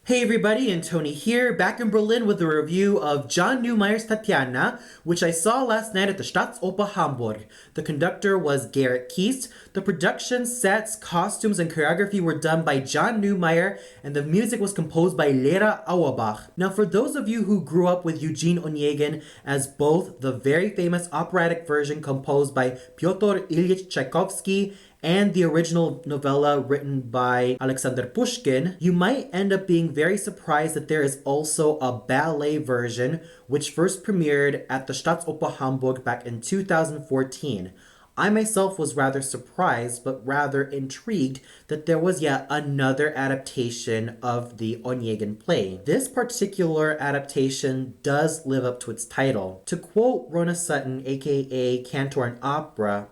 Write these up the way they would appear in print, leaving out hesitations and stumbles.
Hey everybody, and Tony here, back in Berlin with a review of John Neumeier's Tatjana, which I saw last night at the Staatsoper Hamburg. The conductor was Gerrit Kiest. The production, sets, costumes, and choreography were done by John Neumeier, and the music was composed by Lera Auerbach. Now, for those of you who grew up with Eugene Onegin as both the very famous operatic version composed by Pyotr Ilyich Tchaikovsky and the original novella written by Alexander Pushkin, you might end up being very surprised that there is also a ballet version which first premiered at the Staatsoper Hamburg back in 2014. I myself was rather surprised, but rather intrigued that there was yet another adaptation of the Onegin play. This particular adaptation does live up to its title. To quote Rona Sutton, aka Cantor and Opera,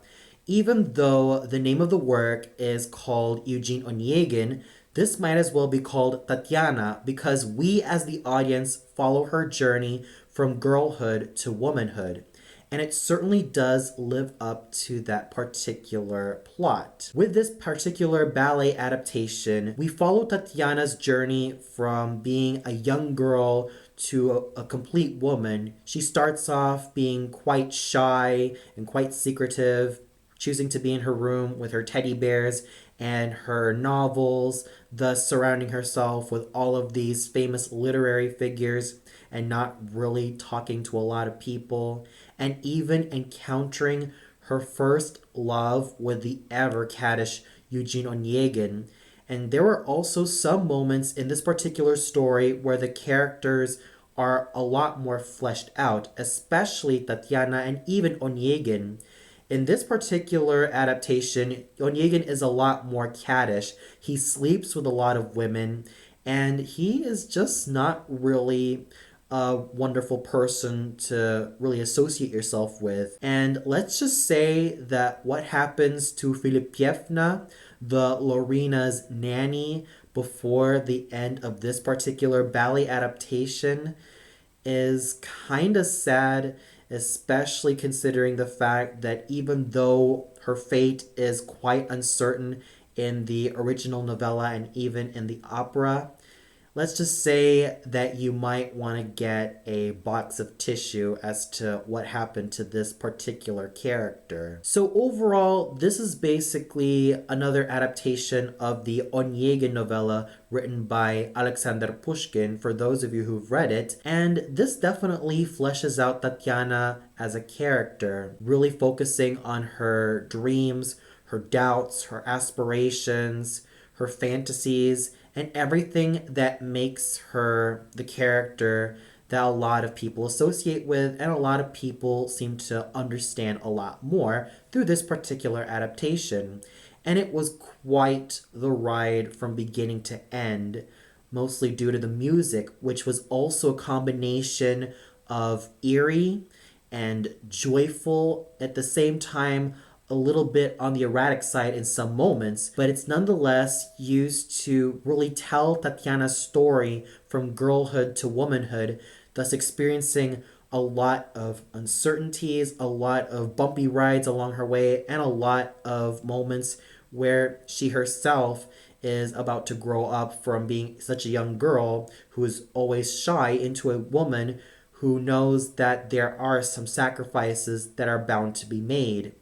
even though the name of the work is called Eugene Onegin, this might as well be called Tatjana because we as the audience follow her journey from girlhood to womanhood. And it certainly does live up to that particular plot. With this particular ballet adaptation, we follow Tatjana's journey from being a young girl to a complete woman. She starts off being quite shy and quite secretive, choosing to be in her room with her teddy bears and her novels, thus surrounding herself with all of these famous literary figures and not really talking to a lot of people, and even encountering her first love with the ever caddish Eugene Onegin. And there were also some moments in this particular story where the characters are a lot more fleshed out, especially Tatjana and even Onegin. In this particular adaptation, Onegin is a lot more caddish. He sleeps with a lot of women, and he is just not really a wonderful person to really associate yourself with. And let's just say that what happens to Filipievna, the Lorina's nanny, before the end of this particular ballet adaptation is kind of sad, especially considering the fact that even though her fate is quite uncertain in the original novella and even in the opera, let's just say that you might want to get a box of tissue as to what happened to this particular character. So overall, this is basically another adaptation of the Onegin novella written by Alexander Pushkin, for those of you who've read it, and this definitely fleshes out Tatjana as a character, really focusing on her dreams, her doubts, her aspirations, her fantasies, and everything that makes her the character that a lot of people associate with and a lot of people seem to understand a lot more through this particular adaptation. And it was quite the ride from beginning to end, mostly due to the music, which was also a combination of eerie and joyful at the same time, a little bit on the erratic side in some moments, but it's nonetheless used to really tell Tatjana's story from girlhood to womanhood, thus experiencing a lot of uncertainties, a lot of bumpy rides along her way, and a lot of moments where she herself is about to grow up from being such a young girl who is always shy into a woman who knows that there are some sacrifices that are bound to be made.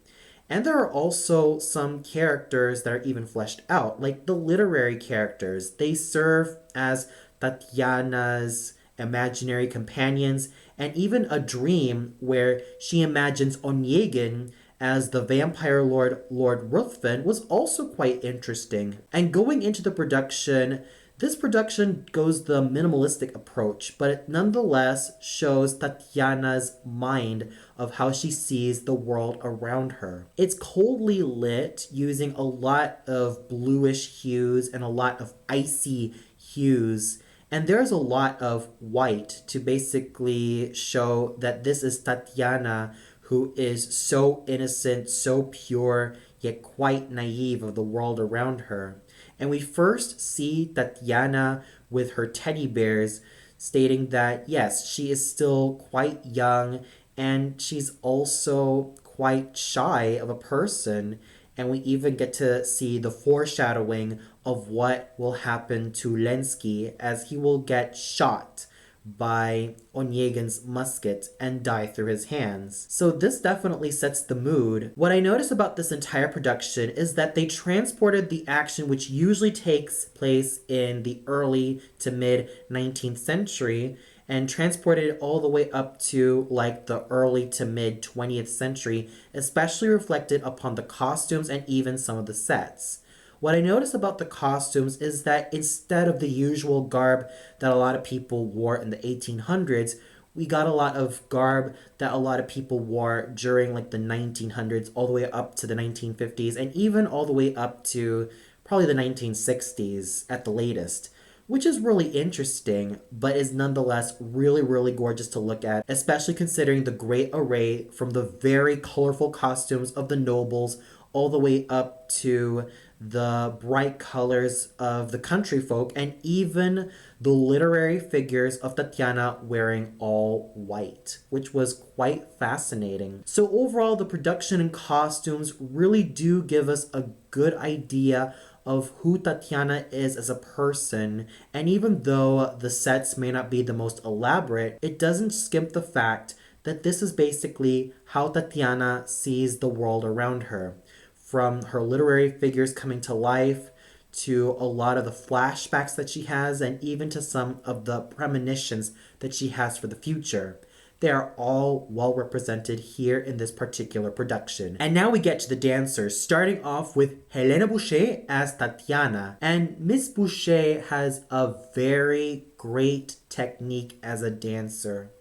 And there are also some characters that are even fleshed out, like the literary characters. They serve as Tatjana's imaginary companions, and even a dream where she imagines Onegin as the vampire lord, Lord Ruthven, was also quite interesting. And going into the production, this production goes the minimalistic approach, but it nonetheless shows Tatjana's mind of how she sees the world around her. It's coldly lit using a lot of bluish hues and a lot of icy hues. And there's a lot of white to basically show that this is Tatjana, who is so innocent, so pure, yet quite naive of the world around her. And we first see Tatjana with her teddy bears, stating that yes, she is still quite young and she's also quite shy of a person. And we even get to see the foreshadowing of what will happen to Lenski as he will get shot by Onegin's musket and die through his hands. So this definitely sets the mood. What I notice about this entire production is that they transported the action, which usually takes place in the early to mid 19th century, and transported it all the way up to like the early to mid 20th century, especially reflected upon the costumes and even some of the sets. What I notice about the costumes is that instead of the usual garb that a lot of people wore in the 1800s, we got a lot of garb that a lot of people wore during like the 1900s all the way up to the 1950s and even all the way up to probably the 1960s at the latest, which is really interesting, but is nonetheless really, really gorgeous to look at, especially considering the great array from the very colorful costumes of the nobles all the way up to the bright colors of the country folk and even the literary figures of Tatjana wearing all white, which was quite fascinating. So overall, the production and costumes really do give us a good idea of who Tatjana is as a person, and even though the sets may not be the most elaborate, it doesn't skimp the fact that this is basically how Tatjana sees the world around her. From her literary figures coming to life, to a lot of the flashbacks that she has, and even to some of the premonitions that she has for the future. They are all well represented here in this particular production. And now we get to the dancers, starting off with Helena Boucher as Tatjana. And Miss Boucher has a very great technique as a dancer.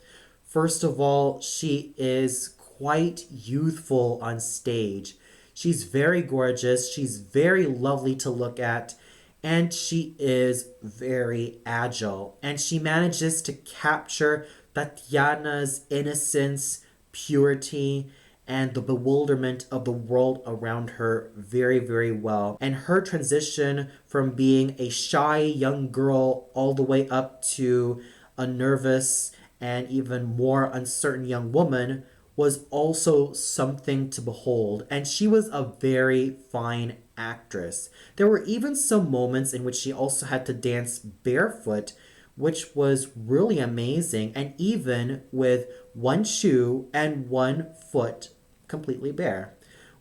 First of all, she is quite youthful on stage. She's very gorgeous, she's very lovely to look at, and she is very agile. And she manages to capture Tatjana's innocence, purity, and the bewilderment of the world around her very, very well. And her transition from being a shy young girl all the way up to a nervous and even more uncertain young woman was also something to behold, and she was a very fine actress. There were even some moments in which she also had to dance barefoot, which was really amazing, and even with one shoe and one foot completely bare,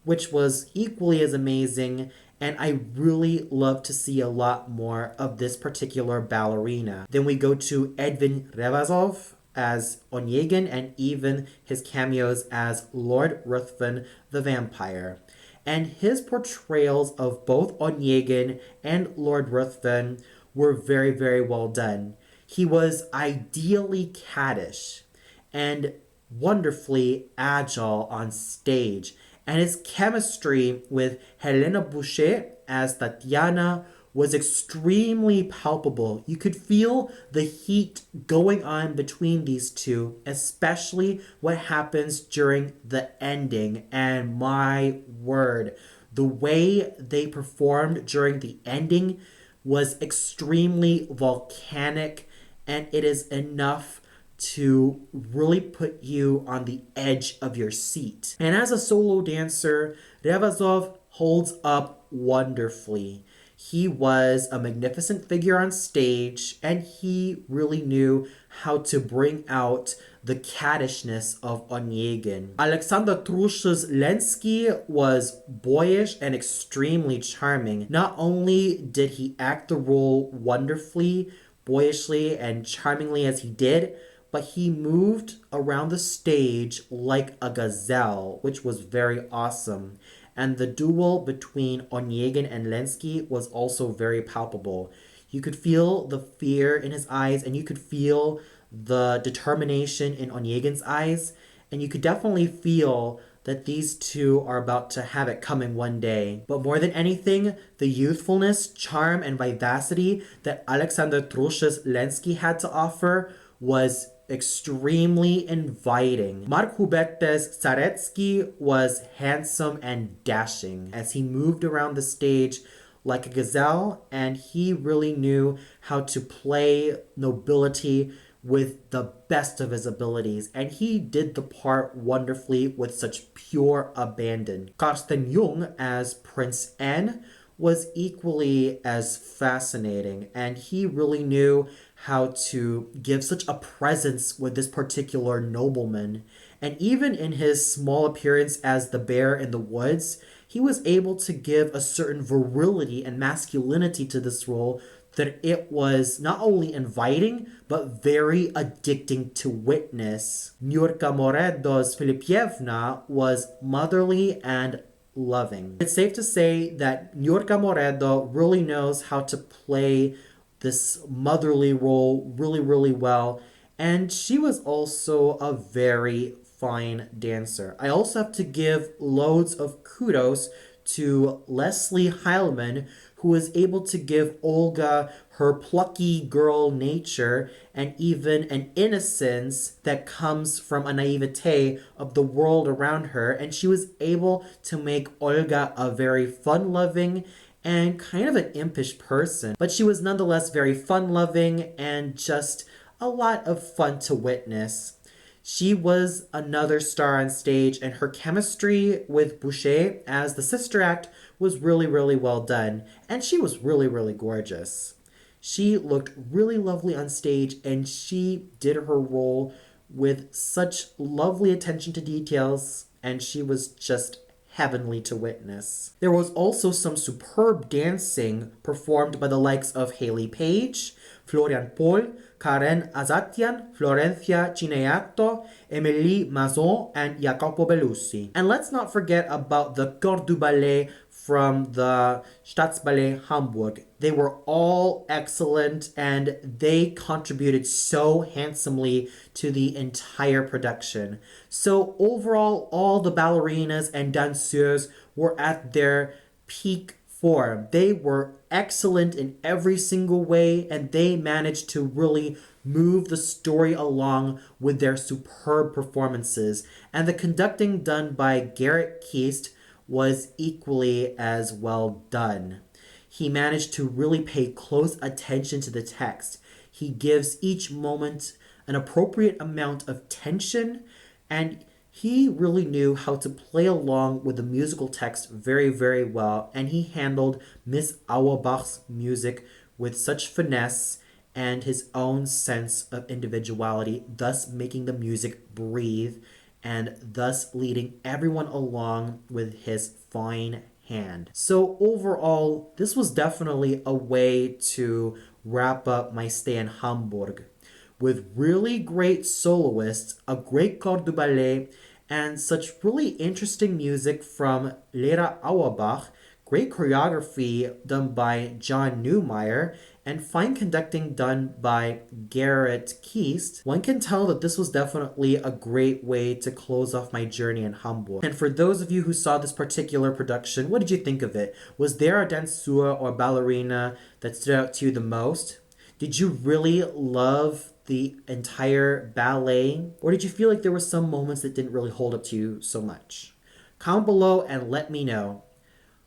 which was equally as amazing, and I really love to see a lot more of this particular ballerina. Then we go to Edvin Revazov as Onegin, and even his cameos as Lord Ruthven the Vampire. And his portrayals of both Onegin and Lord Ruthven were very, very well done. He was ideally caddish and wonderfully agile on stage, and his chemistry with Helena Boucher as Tatjana was extremely palpable. You could feel the heat going on between these two, especially what happens during the ending. And my word, the way they performed during the ending was extremely volcanic, and it is enough to really put you on the edge of your seat. And as a solo dancer, Revazov holds up wonderfully. He was a magnificent figure on stage, and he really knew how to bring out the caddishness of Onegin. Alexander Trush's Lenski was boyish and extremely charming. Not only did he act the role wonderfully, boyishly, and charmingly as he did, but he moved around the stage like a gazelle, which was very awesome. And the duel between Onegin and Lenski was also very palpable. You could feel the fear in his eyes, and you could feel the determination in Onegin's eyes, and you could definitely feel that these two are about to have it coming one day. But more than anything, the youthfulness, charm, and vivacity that Alexander Trush's Lenski had to offer was extremely inviting. Mark Hubertes Saretsky was handsome and dashing as he moved around the stage like a gazelle, and he really knew how to play nobility with the best of his abilities, and he did the part wonderfully with such pure abandon. Carsten Jung as Prince N was equally as fascinating, and he really knew how to give such a presence with this particular nobleman. And even in his small appearance as the bear in the woods, he was able to give a certain virility and masculinity to this role that it was not only inviting, but very addicting to witness. Nyurka Moredo's Filipievna was motherly and loving. It's safe to say that Nyurka Moredo really knows how to play this motherly role really, really well. And she was also a very fine dancer. I also have to give loads of kudos to Leslie Heilman, who was able to give Olga her plucky girl nature and even an innocence that comes from a naivete of the world around her. And she was able to make Olga a very fun-loving and kind of an impish person. But she was nonetheless very fun-loving and just a lot of fun to witness. She was another star on stage, and her chemistry with Boucher as the sister act was really, really well done. And she was really, really gorgeous. She looked really lovely on stage, and she did her role with such lovely attention to details, and she was just heavenly to witness. There was also some superb dancing performed by the likes of Haley Page, Florian Pohl, Karen Azatian, Florencia Cineato, Emilie Mazon, and Jacopo Bellussi. And let's not forget about the Corps du Ballet from the Staatsballet Hamburg. They were all excellent, and they contributed so handsomely to the entire production. So overall, all the ballerinas and danseurs were at their peak form. They were excellent in every single way, and they managed to really move the story along with their superb performances. And the conducting done by Garrett Keast was equally as well done. He managed to really pay close attention to the text. He gives each moment an appropriate amount of tension, and he really knew how to play along with the musical text very, very well, and he handled Miss Auerbach's music with such finesse and his own sense of individuality, thus making the music breathe and thus leading everyone along with his fine hand. So overall, this was definitely a way to wrap up my stay in Hamburg with really great soloists, a great corps de ballet, and such really interesting music from Lera Auerbach, great choreography done by John Neumeier, and fine conducting done by Garrett Keast. One can tell that this was definitely a great way to close off my journey in Hamburg. And for those of you who saw this particular production, what did you think of it? Was there a danseur or ballerina that stood out to you the most? Did you really love the entire ballet? Or did you feel like there were some moments that didn't really hold up to you so much? Comment below and let me know.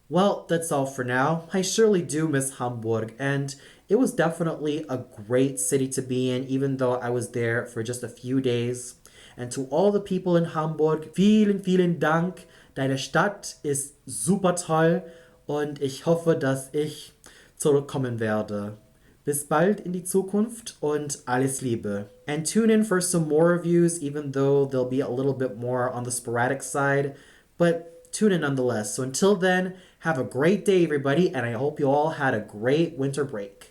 Well, that's all for now. I surely do miss Hamburg, and it was definitely a great city to be in, even though I was there for just a few days. And to all the people in Hamburg, vielen, vielen Dank. Deine Stadt ist super toll und ich hoffe, dass ich zurückkommen werde. Bis bald in die Zukunft und alles Liebe. And tune in for some more reviews, even though they'll be a little bit more on the sporadic side, but tune in nonetheless. So until then, have a great day, everybody, and I hope you all had a great winter break.